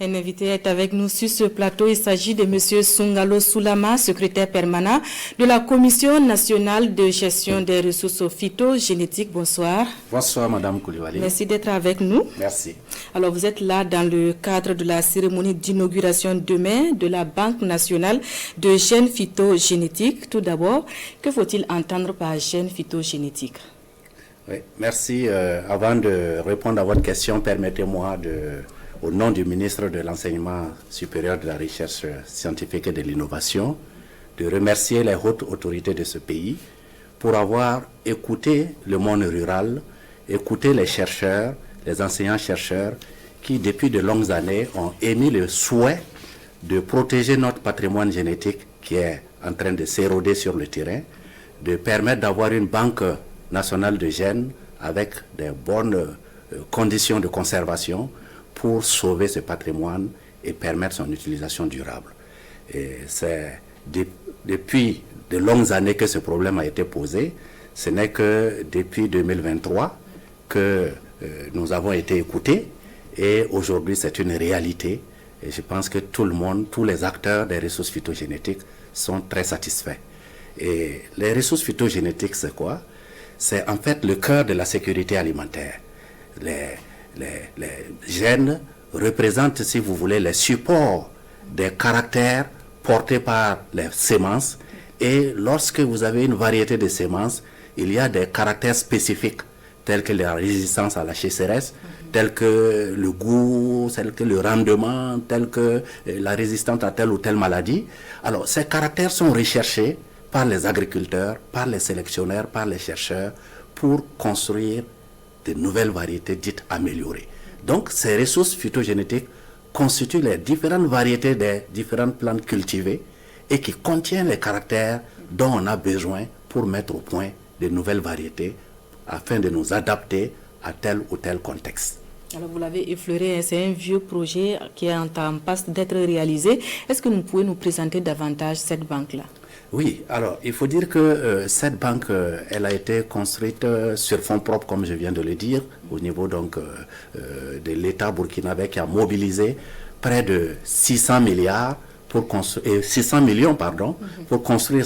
Un invité est avec nous sur ce plateau. Il s'agit de M. Sungalo Soulama, secrétaire permanent de la Commission nationale de gestion des ressources phytogénétiques. Bonsoir. Bonsoir, Madame Koulibaly. Merci d'être avec nous. Merci. Alors, vous êtes là dans le cadre de la cérémonie d'inauguration demain de la Banque nationale de gènes phytogénétiques. Tout d'abord, que faut-il entendre par gènes phytogénétiques? Oui, merci. Avant de répondre à votre question, permettez-moi au nom du ministre de l'Enseignement supérieur, de la Recherche scientifique et de l'Innovation, de remercier les hautes autorités de ce pays pour avoir écouté le monde rural, écouté les chercheurs, les enseignants-chercheurs qui, depuis de longues années, ont émis le souhait de protéger notre patrimoine génétique qui est en train de s'éroder sur le terrain, de permettre d'avoir une banque nationale de gènes avec des bonnes conditions de conservation pour sauver ce patrimoine et permettre son utilisation durable. Et c'est depuis de longues années que ce problème a été posé. Ce n'est que depuis 2023 que nous avons été écoutés et aujourd'hui c'est une réalité. Et je pense que tout le monde, tous les acteurs des ressources phytogénétiques sont très satisfaits. Et les ressources phytogénétiques, c'est quoi? C'est en fait le cœur de la sécurité alimentaire. Les gènes représentent, si vous voulez, les supports des caractères portés par les semences. Et lorsque vous avez une variété de semences, il y a des caractères spécifiques, tels que la résistance à la sécheresse, tels que le goût, tels que le rendement, tels que la résistance à telle ou telle maladie. Alors, ces caractères sont recherchés par les agriculteurs, par les sélectionneurs, par les chercheurs, pour construire de nouvelles variétés dites améliorées. Donc, ces ressources phytogénétiques constituent les différentes variétés des différentes plantes cultivées et qui contiennent les caractères dont on a besoin pour mettre au point de nouvelles variétés afin de nous adapter à tel ou tel contexte. Alors, vous l'avez effleuré, c'est un vieux projet qui est en passe d'être réalisé. Est-ce que vous pouvez nous présenter davantage cette banque-là? Oui, alors il faut dire que cette banque, elle a été construite sur fonds propres, comme je viens de le dire, au niveau donc de l'État burkinabé qui a mobilisé près de 600 millions pour construire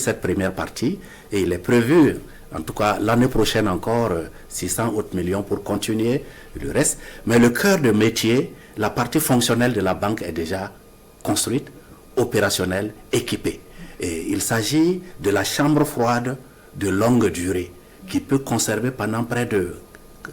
cette première partie. Et il est prévu, en tout cas l'année prochaine encore, 600 autres millions pour continuer le reste. Mais le cœur de métier, la partie fonctionnelle de la banque est déjà construite, opérationnelle, équipée. Et il s'agit de la chambre froide de longue durée qui peut conserver pendant près de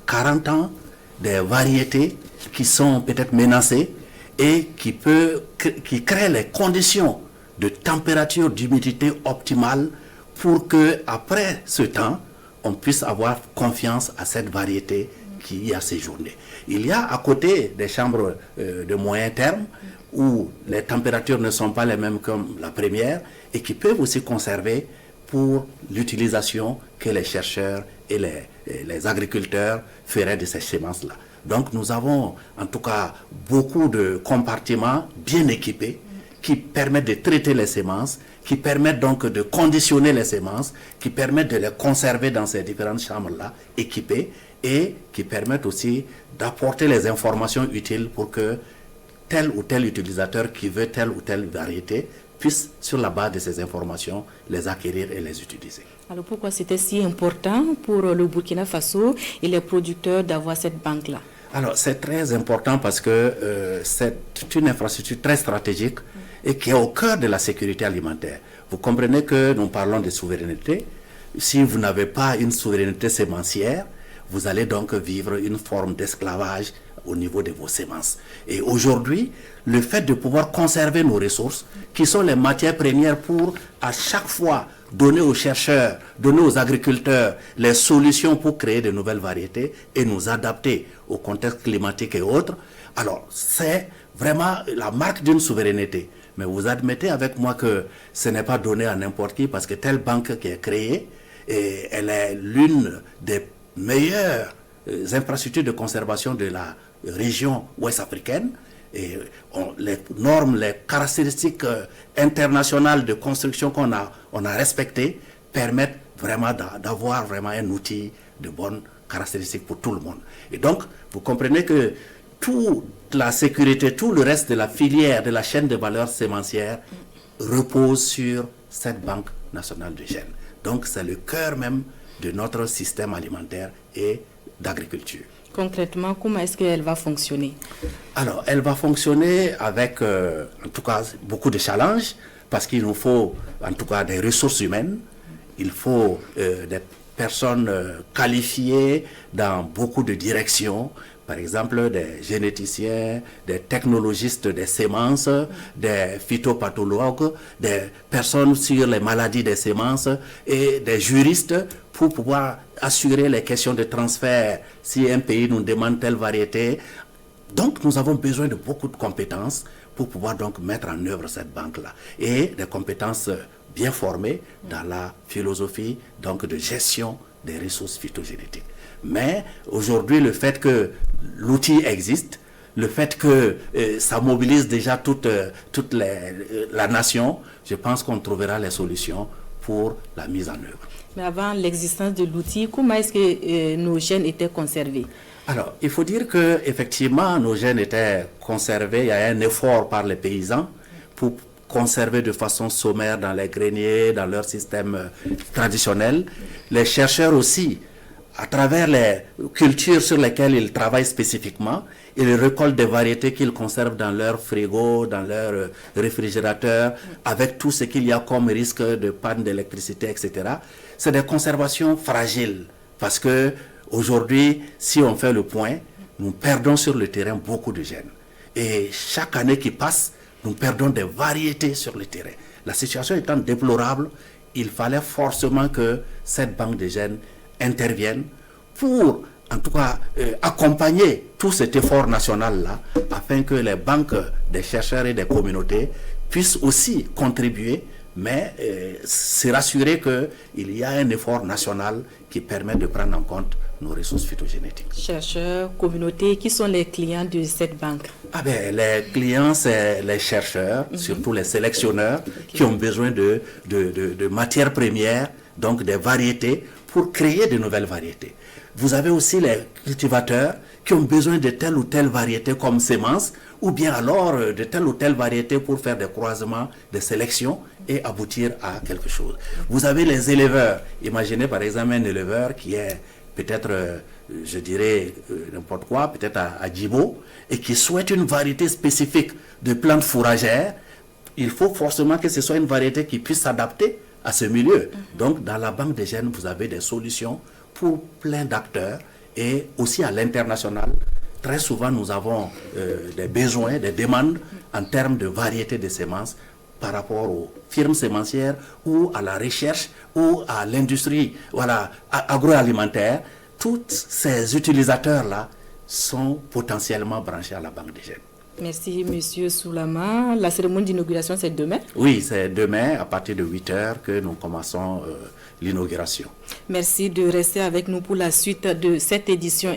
40 ans des variétés qui sont peut-être menacées et qui crée les conditions de température, d'humidité optimale pour que après ce temps, on puisse avoir confiance à cette variété qui y a séjourné. Il y a à côté des chambres de moyen terme où les températures ne sont pas les mêmes comme la première et qui peuvent aussi conserver pour l'utilisation que les chercheurs et les agriculteurs feraient de ces semences-là. Donc nous avons en tout cas beaucoup de compartiments bien équipés qui permettent de traiter les semences, qui permettent donc de conditionner les semences, qui permettent de les conserver dans ces différentes chambres-là équipées et qui permettent aussi d'apporter les informations utiles pour que tel ou tel utilisateur qui veut telle ou telle variété puisse, sur la base de ces informations, les acquérir et les utiliser. Alors pourquoi c'était si important pour le Burkina Faso et les producteurs d'avoir cette banque-là? Alors c'est très important parce que c'est une infrastructure très stratégique et qui est au cœur de la sécurité alimentaire. Vous comprenez que nous parlons de souveraineté. Si vous n'avez pas une souveraineté sémencière, vous allez donc vivre une forme d'esclavage au niveau de vos semences. Et aujourd'hui, le fait de pouvoir conserver nos ressources, qui sont les matières premières pour à chaque fois donner aux chercheurs, donner aux agriculteurs les solutions pour créer de nouvelles variétés et nous adapter au contexte climatique et autres, alors c'est vraiment la marque d'une souveraineté. Mais vous admettez avec moi que ce n'est pas donné à n'importe qui parce que telle banque qui est créée, et elle est l'une des meilleures infrastructures de conservation de la région ouest-africaine. Et les normes, les caractéristiques internationales de construction qu'on a respectées permettent vraiment d'avoir vraiment un outil de bonnes caractéristiques pour tout le monde. Et donc, vous comprenez que tout toute la sécurité, tout le reste de la filière, de la chaîne de valeur sémencière repose sur cette Banque nationale de gènes. Donc c'est le cœur même de notre système alimentaire et d'agriculture. Concrètement, comment est-ce qu'elle va fonctionner? Alors, elle va fonctionner avec, en tout cas, beaucoup de challenges, parce qu'il nous faut, en tout cas, des ressources humaines. Il faut des personnes qualifiées dans beaucoup de directions. Par exemple, des généticiens, des technologistes des semences, des phytopathologues, des personnes sur les maladies des semences et des juristes pour pouvoir assurer les questions de transfert si un pays nous demande telle variété. Donc, nous avons besoin de beaucoup de compétences pour pouvoir donc mettre en œuvre cette banque-là. Et des compétences bien formées dans la philosophie donc de gestion des ressources phytogénétiques. Mais aujourd'hui, le fait que l'outil existe, le fait que ça mobilise déjà toute la nation, je pense qu'on trouvera les solutions pour la mise en œuvre. Mais avant l'existence de l'outil, comment est-ce que nos gènes étaient conservés? Alors, il faut dire que effectivement, nos gènes étaient conservés. Il y a un effort par les paysans pour conserver de façon sommaire dans les greniers, dans leur système traditionnel. Les chercheurs aussi, à travers les cultures sur lesquelles ils travaillent spécifiquement, ils récoltent des variétés qu'ils conservent dans leur frigo, dans leur réfrigérateur, avec tout ce qu'il y a comme risque de panne d'électricité, etc. C'est des conservations fragiles, parce que aujourd'hui, si on fait le point, nous perdons sur le terrain beaucoup de gènes. Et chaque année qui passe, nous perdons des variétés sur le terrain. La situation étant déplorable, il fallait forcément que cette banque de gènes intervienne pour, en tout cas, accompagner tout cet effort national-là, afin que les banques des chercheurs et des communautés puissent aussi contribuer, mais se rassurer qu'il y a un effort national qui permet de prendre en compte nos ressources phytogénétiques. Chercheurs, communautés, qui sont les clients de cette banque? Les clients, c'est les chercheurs, surtout les sélectionneurs, qui ont besoin de matières premières, donc des variétés, pour créer de nouvelles variétés. Vous avez aussi les cultivateurs qui ont besoin de telle ou telle variété comme semence, ou bien alors de telle ou telle variété pour faire des croisements, des sélections et aboutir à quelque chose. Vous avez les éleveurs. Imaginez par exemple un éleveur qui est peut-être, je dirais, n'importe quoi, peut-être à Djibo, et qui souhaite une variété spécifique de plantes fourragères. Il faut forcément que ce soit une variété qui puisse s'adapter à ce milieu. Donc, dans la banque des gènes, vous avez des solutions pour plein d'acteurs et aussi à l'international. Très souvent, nous avons des besoins, des demandes en termes de variété de semences par rapport aux firmes sémencières ou à la recherche ou à l'industrie agroalimentaire. Tous ces utilisateurs-là sont potentiellement branchés à la banque des gènes. Merci, Monsieur Soulama. La cérémonie d'inauguration, c'est demain? Oui, c'est demain à partir de 8 h que nous commençons l'inauguration. Merci de rester avec nous pour la suite de cette édition.